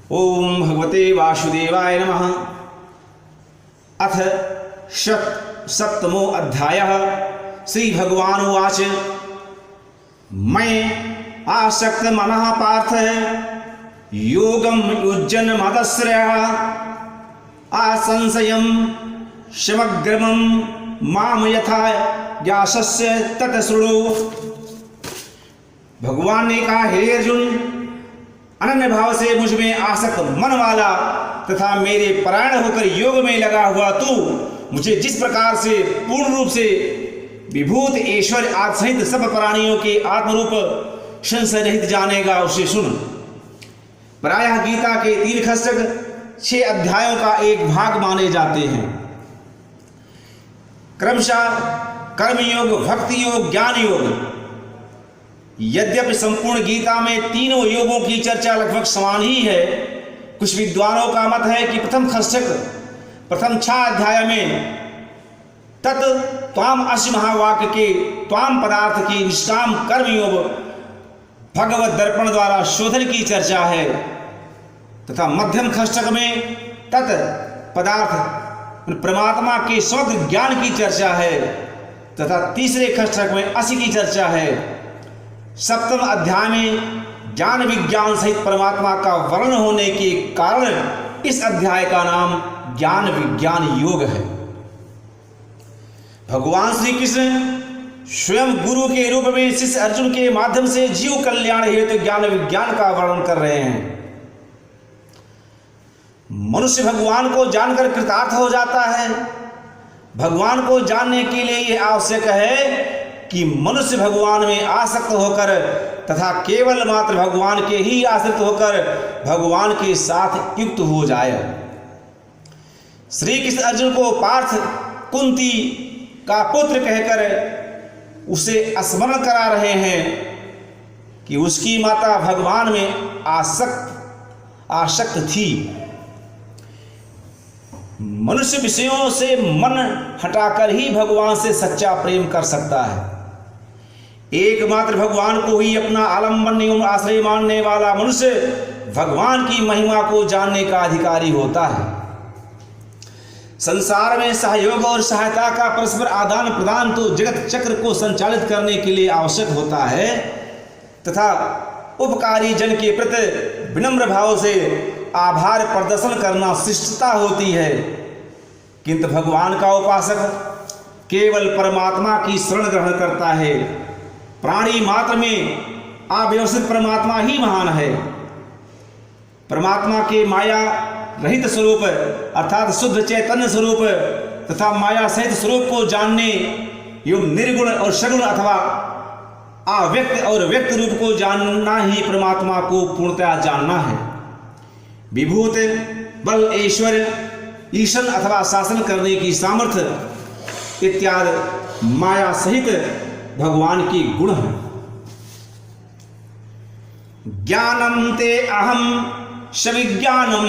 ओम भगवते वासुदेवाय नमः। अथ सप्तमो अध्यायः। श्री भगवानुवाच मैं आसक्त मनः पार्थ योगं युज्यन् मदश्रयः आसंशयं समग्रमं माम यथा ज्ञासस्य तत् शृणु। भगवान ने कहा, हे अर्जुन, अनन्य भाव से मुझ में आसक्त मन वाला तथा मेरे परायण होकर योग में लगा हुआ तू मुझे जिस प्रकार से पूर्ण रूप से विभूत ईश्वर आदि सहित सब प्राणियों के आत्मरूप संशय रहित जानेगा, उसे सुन। प्रायः गीता के 3 खंड 6 अध्यायों का एक भाग माने जाते हैं। क्रमशः कर्मयोग, भक्ति योग, ज्ञान योग। यद्यपि संपूर्ण गीता में तीनों योगों की चर्चा लगभग समान ही है, कुछ विद्वानों का मत है कि प्रथम 6 अध्याय में तत् त्वाम अस्य महावाक्य के त्वाम पदार्थ की निष्काम कर्मयोग भगवत दर्पण द्वारा शोधन की चर्चा है, तथा मध्यम खष्टक में तत् पदार्थ परमात्मा के समग्र ज्ञान की चर्चा है, तथा तीसरे खष्टक में असी की चर्चा है। सप्तम अध्याय में ज्ञान विज्ञान सहित परमात्मा का वर्णन होने के कारण इस अध्याय का नाम ज्ञान विज्ञान योग है। भगवान श्री कृष्ण स्वयं गुरु के रूप में शिष्य अर्जुन के माध्यम से जीव कल्याण हेतु ज्ञान विज्ञान का वर्णन कर रहे हैं। मनुष्य भगवान को जानकर कृतार्थ हो जाता है। भगवान को जानने के लिए यह आवश्यक है कि मनुष्य भगवान में आसक्त होकर तथा केवल मात्र भगवान के ही आश्रित होकर भगवान के साथ युक्त हो जाए। श्री कृष्ण अर्जुन को पार्थ कुंती का पुत्र कहकर उसे स्मरण करा रहे हैं कि उसकी माता भगवान में आसक्त थी। मनुष्य विषयों से मन हटाकर ही भगवान से सच्चा प्रेम कर सकता है। एकमात्र भगवान को ही अपना आलंबन एवं आश्रय मानने वाला मनुष्य भगवान की महिमा को जानने का अधिकारी होता है। संसार में सहयोग और सहायता का परस्पर आदान प्रदान तो जगत चक्र को संचालित करने के लिए आवश्यक होता है, तथा उपकारी जन के प्रति विनम्र भाव से आभार प्रदर्शन करना शिष्टता होती है। किंतु भगवान का उपासक केवल परमात्मा की शरण ग्रहण करता है। प्राणी मात्र में अव्यवस्थित परमात्मा ही महान है। परमात्मा के माया रहित स्वरूप अर्थात शुद्ध चैतन्य स्वरूप तथा माया सहित स्वरूप को जानने एवं निर्गुण और सगुण अथवा अव्यक्त और व्यक्त रूप को जानना ही परमात्मा को पूर्णतया जानना है। विभूत बल, ऐश्वर्य, ईशन अथवा शासन करने की सामर्थ्य इत्यादि माया सहित भगवान की गुण है। ज्ञानम ते अहम सविज्ञानम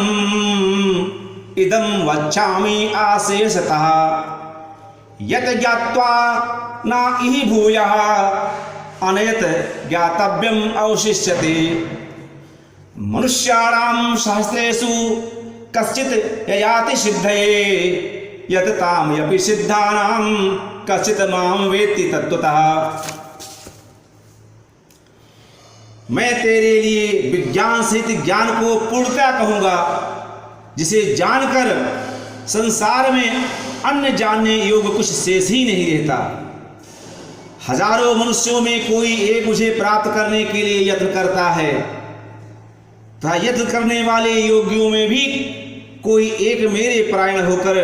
इदं वच्चामि आशेषतः यत ज्ञात्वा न इहि भूयः अनयत ज्ञातव्यम अवशिष्यते। मनुष्याणां सहस्रेषु कश्चित् ययाति सिद्धये यत ताम यपि सिद्धानां कश्चित् माम वेत्ति तत्वतः। मैं तेरे लिए विज्ञान सहित ज्ञान को पूर्णतया कहूँगा, जिसे जानकर संसार में अन्य जानने योग्य कुछ शेष ही नहीं रहता। हजारों मनुष्यों में कोई एक मुझे प्राप्त करने के लिए यत्न करता है, तथा यत्न करने वाले योगियों में भी कोई एक मेरे परायण होकर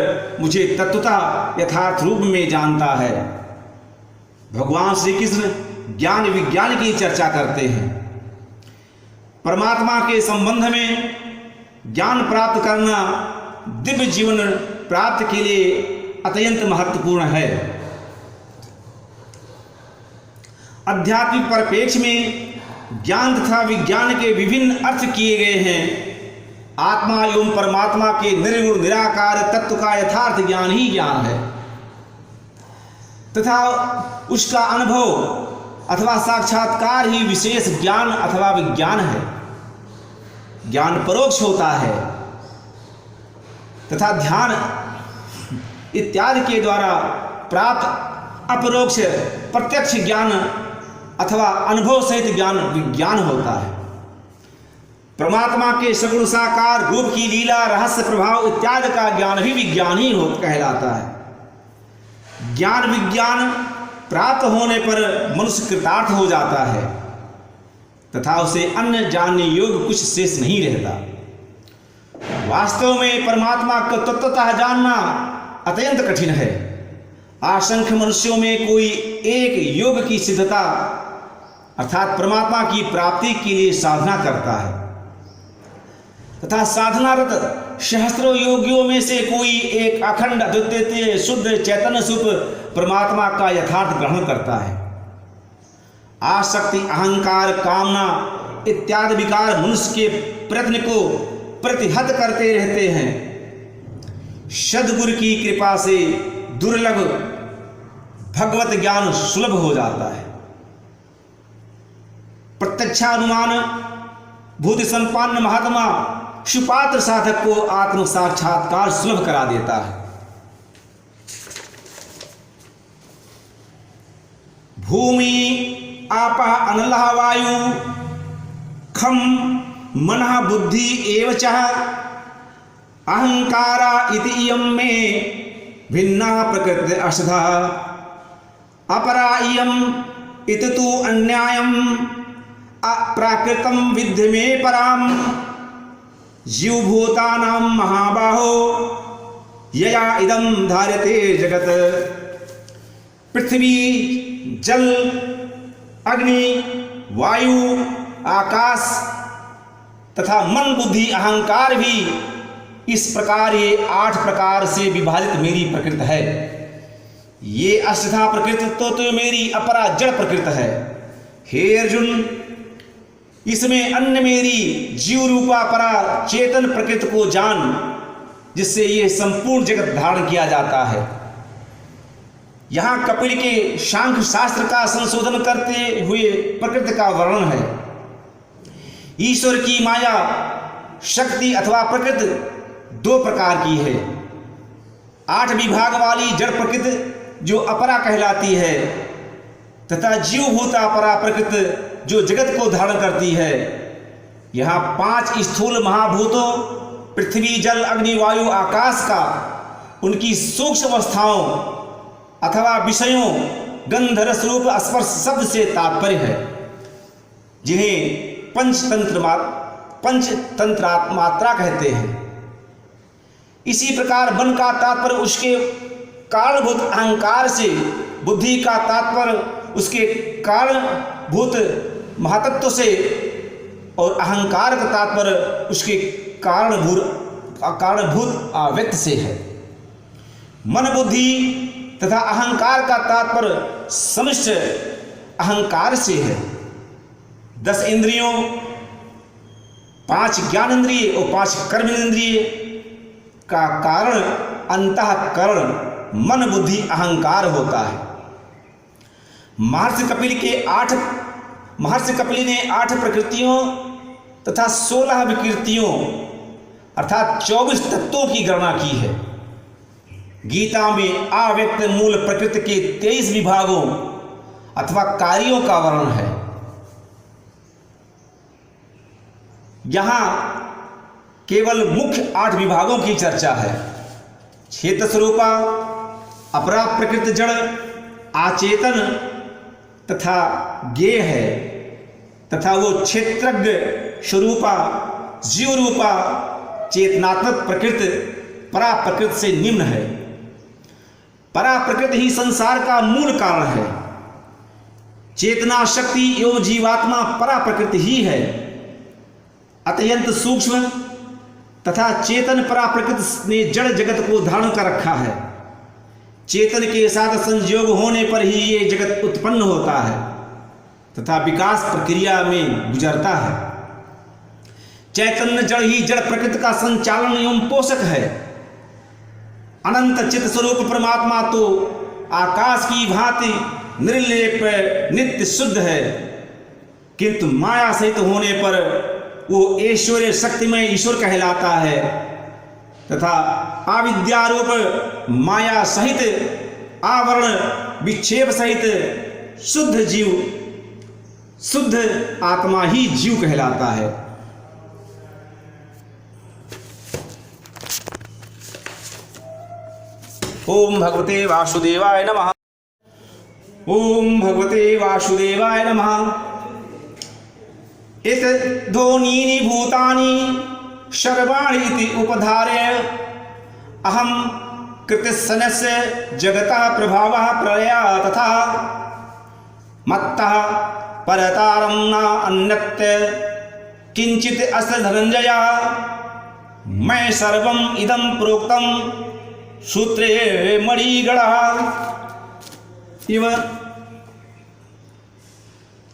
मुझे तत्वतः यथार्थ रूप में जानता है। भगवान श्री कृष्ण ज्ञान विज्ञान की चर्चा करते हैं। परमात्मा के संबंध में ज्ञान प्राप्त करना दिव्य जीवन प्राप्त के लिए अत्यंत महत्वपूर्ण है। आध्यात्मिक परिप्रेक्ष्य में ज्ञान तथा विज्ञान के विभिन्न अर्थ किए गए हैं। आत्मा एवं परमात्मा के निर्गुण निराकार तत्व का यथार्थ ज्ञान ही ज्ञान है, तथा उसका अनुभव अथवा साक्षात्कार ही विशेष ज्ञान अथवा विज्ञान है। ज्ञान परोक्ष होता है तथा ध्यान इत्यादि के द्वारा प्राप्त अपरोक्ष प्रत्यक्ष ज्ञान अथवा अनुभव सहित ज्ञान विज्ञान होता है। परमात्मा के सगुण साकार रूप की लीला रहस्य प्रभाव इत्यादि का ज्ञान भी विज्ञान ही कहलाता है। ज्ञान विज्ञान प्राप्त होने पर मनुष्य कृतार्थ हो जाता है तथा उसे अन्य जानने योग्य कुछ शेष नहीं रहता। वास्तव में परमात्मा को तत्वतः जानना अत्यंत कठिन है। असंख्य मनुष्यों में कोई एक योग की सिद्धता अर्थात परमात्मा की प्राप्ति के लिए साधना करता है तथा साधनारत सहस्त्रों योगियों में से कोई एक अखंड अद्वितीय शुद्ध चैतन्य स्वरूप परमात्मा का यथार्थ ग्रहण करता है। आसक्ति अहंकार कामना इत्यादि विकार मनुष्य के प्रयत्न को प्रतिहत करते रहते हैं। सद्गुरु की कृपा से दुर्लभ भगवत ज्ञान सुलभ हो जाता है। प्रत्यक्षानुमान भूति संपन्न महात्मा सुपात्र साधक को आत्म साक्षात्कार सुलभ करा देता है। भूमि आपः अनलः वायु खम मनः बुद्धि एव च अहंकारा इति इयं मे भिन्ना प्रकृति अष्टधा अपरा इयं इति तु अन्यायम् अप्राकृतं विद्धि मे पराम जीवभूतानां महाबाहो यया इदं धार्यते जगत। पृथ्वी जल अग्नि वायु आकाश तथा मन बुद्धि अहंकार भी इस प्रकार ये 8 प्रकार से विभाजित मेरी प्रकृति है। ये अष्टधा प्रकृति तो मेरी अपरा जड़ प्रकृति है। हे अर्जुन, इसमें अन्य मेरी जीव रूपा परा चेतन प्रकृति को जान, जिससे ये संपूर्ण जगत धारण किया जाता है। यहां कपिल के सांख्य शास्त्र का संशोधन करते हुए प्रकृति का वर्णन है। ईश्वर की माया शक्ति अथवा प्रकृति 2 प्रकार की है। 8 विभाग वाली जड़ प्रकृति जो अपरा कहलाती है तथा जीवभूता परा प्रकृति जो जगत को धारण करती है। यहाँ 5 स्थूल महाभूतों पृथ्वी जल अग्नि वायु आकाश का उनकी सूक्ष्म अवस्थाओं अथवा विषयों गंध रस रूप स्पर्श शब्द से तात्पर्य है, जिन्हें पंचतंत्रात्मात्रा कहते हैं। इसी प्रकार मन का तात्पर्य उसके कारणभूत अहंकार से, बुद्धि का तात्पर्य उसके कारणभूत महातत्व से और अहंकार का तात्पर्य उसके कारणभूत अव्यक्त से है। मन बुद्धि तथा अहंकार का तात्पर्य समिष्ट अहंकार से है। 10 इंद्रियों, 5 ज्ञान इंद्रिय और 5 कर्म इंद्रिय का कारण अंतःकरण मन बुद्धि अहंकार होता है। महर्षि कपिल ने 8 प्रकृतियों तथा 16 विकृतियों अर्थात 24 तत्वों की गणना की है। गीता में अव्यक्त मूल प्रकृति के 23 विभागों अथवा कार्यों का वर्णन है। यहां केवल मुख्य 8 विभागों की चर्चा है। क्षेत्र स्वरूपा, अपरा प्रकृति जड़, आचेतन तथा ज्ञेय है तथा वो क्षेत्रज्ञ स्वरूपा जीव रूपा चेतनात्मक प्रकृति परा प्रकृति से निम्न है। परा प्रकृति ही संसार का मूल कारण है। चेतना शक्ति एवं जीवात्मा परा प्रकृति ही है। अत्यंत सूक्ष्म तथा चेतन परा प्रकृति ने जड़ जगत को धारण कर रखा है। चेतन के साथ संयोग होने पर ही ये जगत उत्पन्न होता है तथा विकास प्रक्रिया में गुजरता है। चैतन्य जड़ ही जड़ प्रकृति का संचालन एवं पोषक है। अनंत चित्त स्वरूप परमात्मा तो आकाश की भांति निर्लेप नित्य शुद्ध है, किंतु माया सहित होने पर वो ऐश्वर्य शक्तिमय ईश्वर कहलाता है, तथा अविद्यारूप माया सहित आवरण विक्षेप सहित शुद्ध जीव, शुद्ध आत्मा ही जीव कहलाता है। ओम भगवते वासुदेवाय नमः। ओम भगवते वासुदेवाय नमः। इत ध्वनीनि भूतानि सर्वाणि इति उपधार्य अहं कृतिस्सनस्य जगतः प्रभावः प्रलया तथा मत्तः परतारं न अन्यत्र किंचित् अस्ति धनंजय। मैं सर्वम् इदं प्रोक्तं सूत्रे मणिगणः इव।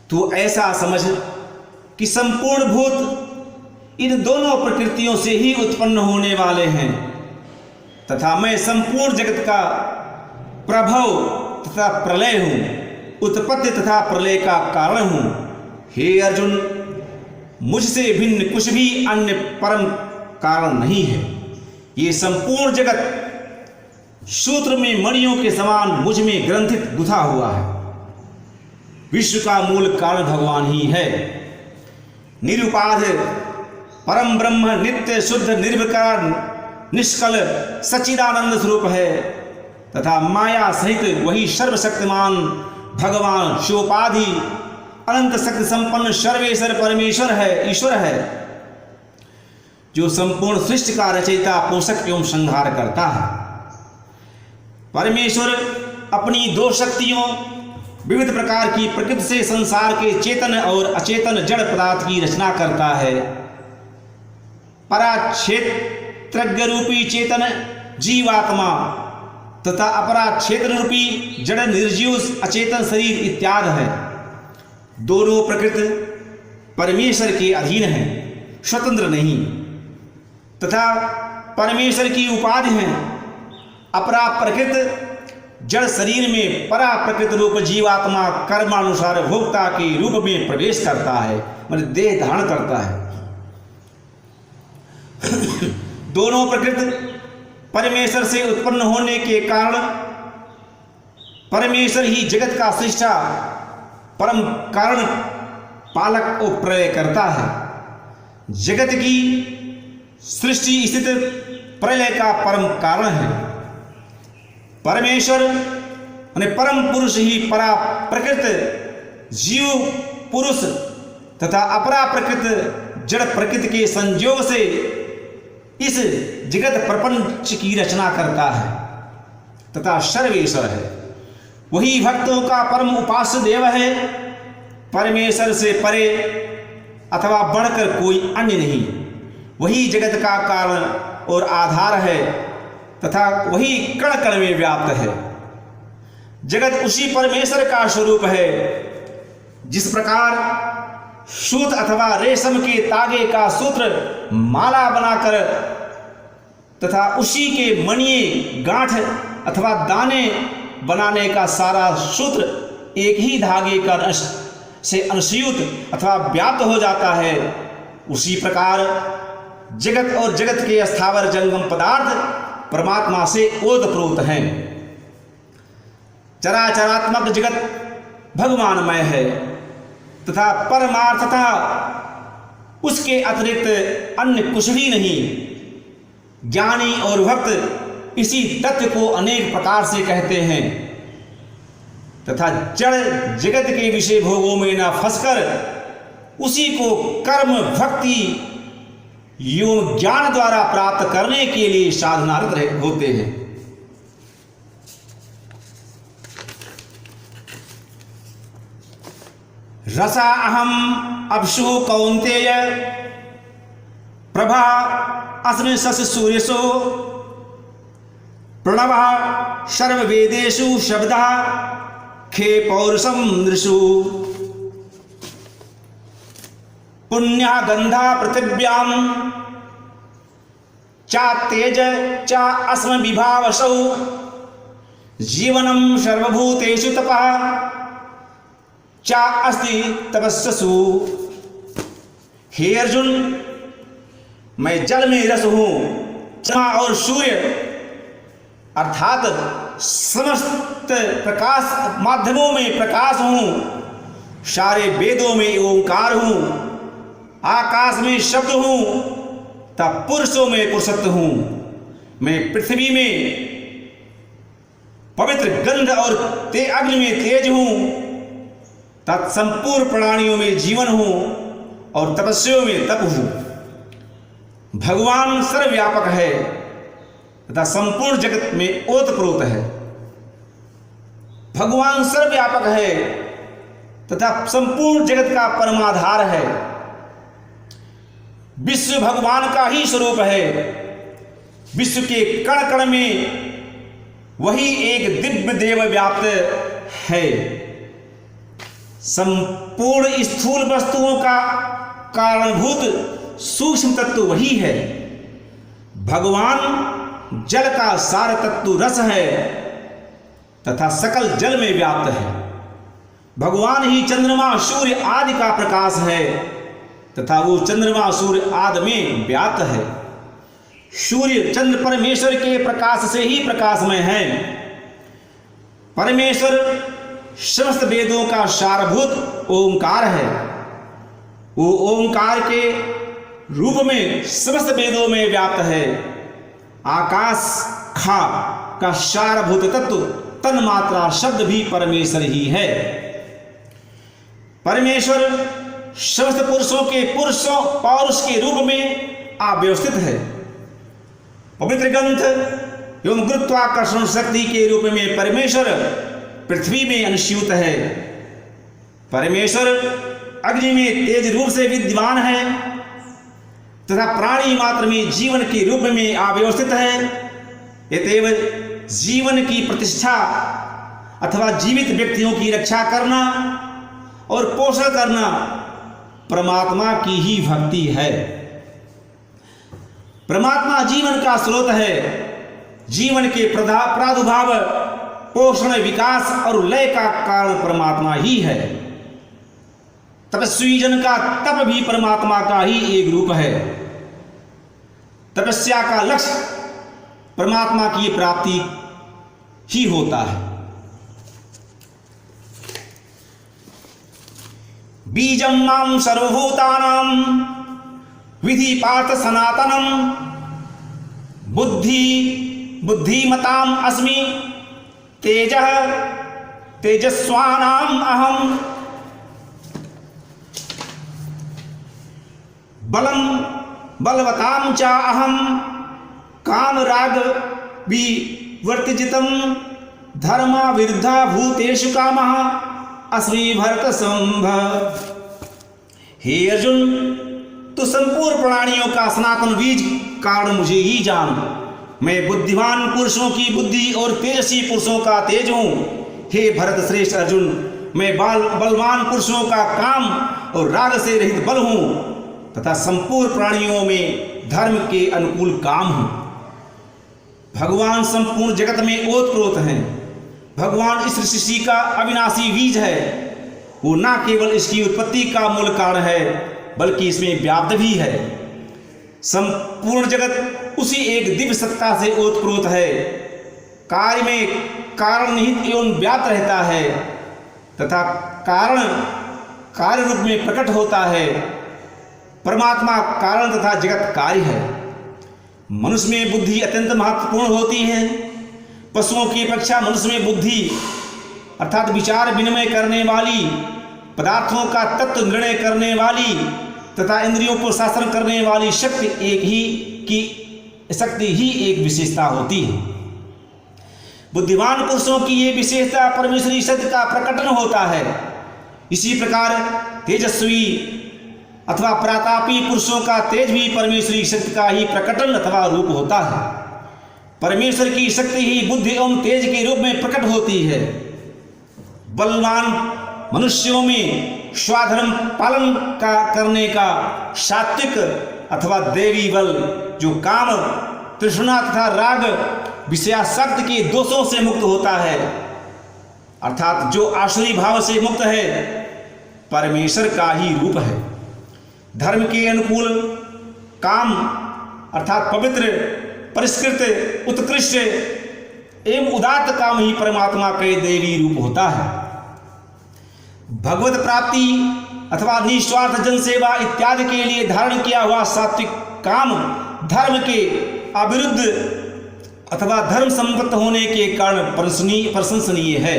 तू ऐसा समझ कि संपूर्ण भूत इन दोनों प्रकृतियों से ही उत्पन्न होने वाले हैं, तथा मैं संपूर्ण जगत का प्रभव तथा प्रलय हूं, उत्पत्ति तथा प्रलय का कारण हूं। हे अर्जुन, मुझसे भिन्न कुछ भी अन्य परम कारण नहीं है। ये संपूर्ण जगत सूत्र में मणियों के समान मुझ में ग्रंथित गुथा हुआ है। विश्व का मूल कारण भगवान ही है। निरुपाध परम ब्रह्म नित्य शुद्ध निर्विकार निष्कल सच्चिदानंद स्वरूप है, तथा माया सहित वही सर्वशक्तिमान भगवान शिवोपाधि अनंत शक्ति संपन्न सर्वेश्वर परमेश्वर है, ईश्वर है, जो संपूर्ण सृष्टि का रचयिता, पोषक एवं संहार करता है। परमेश्वर अपनी दो शक्तियों, विविध प्रकार की प्रकृति से संसार के चेतन और अचेतन जड़ पदार्थ की रचना करता है। पराक्षेत्रज्ञ रूपी चेतन जीवात्मा तथा अपराक्षेत्र रूपी जड़ निर्जीव अचेतन शरीर इत्यादि है। दोनों प्रकृति परमेश्वर के अधीन है, स्वतंत्र नहीं, तथा परमेश्वर की उपाधि है। अपरा प्रकृति जड़ शरीर में परा प्रकृति रूप जीवात्मा कर्मानुसार भोक्ता के रूप में प्रवेश करता है, मतलब देह धारण करता है। दोनों प्रकृति परमेश्वर से उत्पन्न होने के कारण परमेश्वर ही जगत का सृष्टा, परम कारण, पालक और प्रलय करता है। जगत की सृष्टि स्थिति प्रलय का परम कारण है। परमेश्वर यानी परम पुरुष ही परा प्रकृति जीव पुरुष तथा अपरा प्रकृति जड़ प्रकृति के संयोग से इस जगत प्रपंच की रचना करता है तथा सर्वेश्वर है। वही भक्तों का परम उपास्य देव है। परमेश्वर से परे अथवा बढ़कर कोई अन्य नहीं। वही जगत का कारण और आधार है तथा वही कण कण में व्याप्त है। जगत उसी परमेश्वर का स्वरूप है। जिस प्रकार सूत अथवा रेशम के तागे का सूत्र माला बनाकर तथा उसी के मणिये गांठ अथवा दाने बनाने का सारा सूत्र एक ही धागे का से अनुस्यूत अथवा व्याप्त हो जाता है, उसी प्रकार जगत और जगत के स्थावर जंगम पदार्थ परमात्मा से ओतप्रोत हैं। चराचरात्मक जगत भगवानमय है तथा परमार्थतः उसके अतिरिक्त अन्य कुछ भी नहीं। ज्ञानी और भक्त इसी तत्व को अनेक प्रकार से कहते हैं तथा जड़ जगत के विषय भोगों में न फंसकर उसी को कर्म भक्ति एवं ज्ञान द्वारा प्राप्त करने के लिए साधनारत होते हैं। रसा अहम अप्सु कौन्तेय प्रभा अस्मिन् शशि सूर्यसो प्रणवः सर्ववेदेषु शब्दः खे पौरुषं नृषु पुण्या गंधा पृथिव्याम चा तेज चा अस्म विभावसौ जीवनम सर्वभूतेषु तपः चा अस्ति तपस्सु। हे अर्जुन, मैं जल में रस हूं, चंद्रमा और सूर्य अर्थात समस्त प्रकाश माध्यमों में प्रकाश हूं, सारे वेदों में ओंकार हूं, आकाश में शब्द हूं, तब पुरुषों में पुरुषत्व हूं। मैं पृथ्वी में पवित्र गंध और अग्नि में तेज हूं, तत्संपूर्ण प्राणियों में जीवन हूं और तपस्वियों में तप हूं। भगवान सर्वव्यापक है तथा संपूर्ण जगत में ओतप्रोत है। भगवान सर्वव्यापक है तथा संपूर्ण जगत का परमाधार है। विश्व भगवान का ही स्वरूप है। विश्व के कण कण में वही एक दिव्य देव व्याप्त है। संपूर्ण स्थूल वस्तुओं का कारणभूत सूक्ष्म तत्व वही है। भगवान जल का सार तत्व रस है तथा सकल जल में व्याप्त है। भगवान ही चंद्रमा सूर्य आदि का प्रकाश है तथा वो चंद्रमा सूर्य आदि में व्याप्त है। सूर्य चंद्र परमेश्वर के प्रकाश से ही प्रकाशमय है। परमेश्वर समस्त वेदों का सारभूत ओंकार है। वो ओंकार के रूप में समस्त वेदों में व्याप्त है। आकाश खा का सारभूत तत्व तन्मात्रा शब्द भी परमेश्वर ही है। परमेश्वर समस्त पुरुषों के पौरुष के रूप में अव्यवस्थित है। पवित्र ग्रंथ एवं गुरुत्वाकर्षण शक्ति के रूप में परमेश्वर पृथ्वी में अनुस्यूत है। परमेश्वर अग्नि में तेज रूप से विद्यमान है तथा प्राणी मात्र में जीवन के रूप में अव्यवस्थित है। अतएव जीवन की प्रतिष्ठा अथवा जीवित व्यक्तियों की रक्षा करना और पोषण करना परमात्मा की ही भक्ति है। परमात्मा जीवन का स्रोत है। जीवन के प्रादुर्भाव, पोषण, विकास और लय का कारण परमात्मा ही है। तपस्वी जन का तप भी परमात्मा का ही एक रूप है। तपस्या का लक्ष्य परमात्मा की प्राप्ति ही होता है। बीजं मां सर्वभूतानां विधि पार्थ सनातनम बुद्धिमताम् अस्मि तेजः तेजस्वानाम् अहम् बलं बलवतां च अहम् कामराग विवर्तिजितं धर्म विरुद्धा भूतेषु कामः अस्मि भरत संभ। हे अर्जुन, तो संपूर्ण प्राणियों का सनातन बीज कारण मुझे ही जान। मैं बुद्धिमान पुरुषों की बुद्धि और तेजस्वी पुरुषों का तेज हूँ। हे भरत श्रेष्ठ अर्जुन, मैं बलवान पुरुषों का काम और राग से रहित बल हूँ तथा संपूर्ण प्राणियों में धर्म के अनुकूल काम हूँ। भगवान संपूर्ण जगत में ओतप्रोत हैं। भगवान इस सृष्टि का अविनाशी बीज है। वो न केवल इसकी उत्पत्ति का मूल कारण है बल्कि इसमें व्याप्त भी है। संपूर्ण जगत उसी एक दिव्य सत्ता से ओतप्रोत है। कार्य में कारण निहित एवं व्याप्त रहता है तथा कारण कार्य रूप में प्रकट होता है। परमात्मा कारण तथा जगत कार्य है। मनुष्य में बुद्धि अत्यंत महत्वपूर्ण होती है। पशुओं की अपेक्षा मनुष्य में बुद्धि अर्थात विचार विनिमय करने वाली, पदार्थों का तत्व निर्णय करने वाली तथा इंद्रियों को शासन करने वाली शक्ति ही एक विशेषता होती है। बुद्धिमान पुरुषों की ये विशेषता परमेश्वरी शक्ति का प्रकटन होता है। इसी प्रकार तेजस्वी अथवा प्रतापी पुरुषों का तेज भी परमेश्वरी शक्ति का ही प्रकटन अथवा रूप होता है। परमेश्वर की शक्ति ही बुद्धि एवं तेज के रूप में प्रकट होती है। बलवान मनुष्यों में स्वाधर्म पालन करने का सात्विक अथवा देवी बल, जो काम, तृष्णा तथा राग विषयासक्ति के दोषों से मुक्त होता है, अर्थात जो आसुरी भाव से मुक्त है, परमेश्वर का ही रूप है। धर्म के अनुकूल काम अर्थात पवित्र, परिष्कृत, उत्कृष्ट एवं उदात्त काम ही परमात्मा के दैवी रूप होता है। भगवत प्राप्ति अथवा निस्वार्थ जनसेवा इत्यादि के लिए धारण किया हुआ सात्विक काम धर्म के अविरुद्ध अथवा धर्म सम्मत होने के कारण प्रशंसनीय है।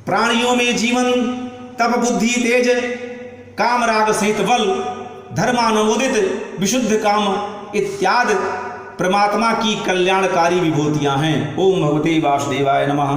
प्राणियों में जीवन, तप, बुद्धि, तेज, काम, राग सहित बल, धर्मानुमोदित विशुद्ध काम इत्यादि परमात्मा की कल्याणकारी विभूतियां हैं। ओम भगवते वासुदेवाय नमः।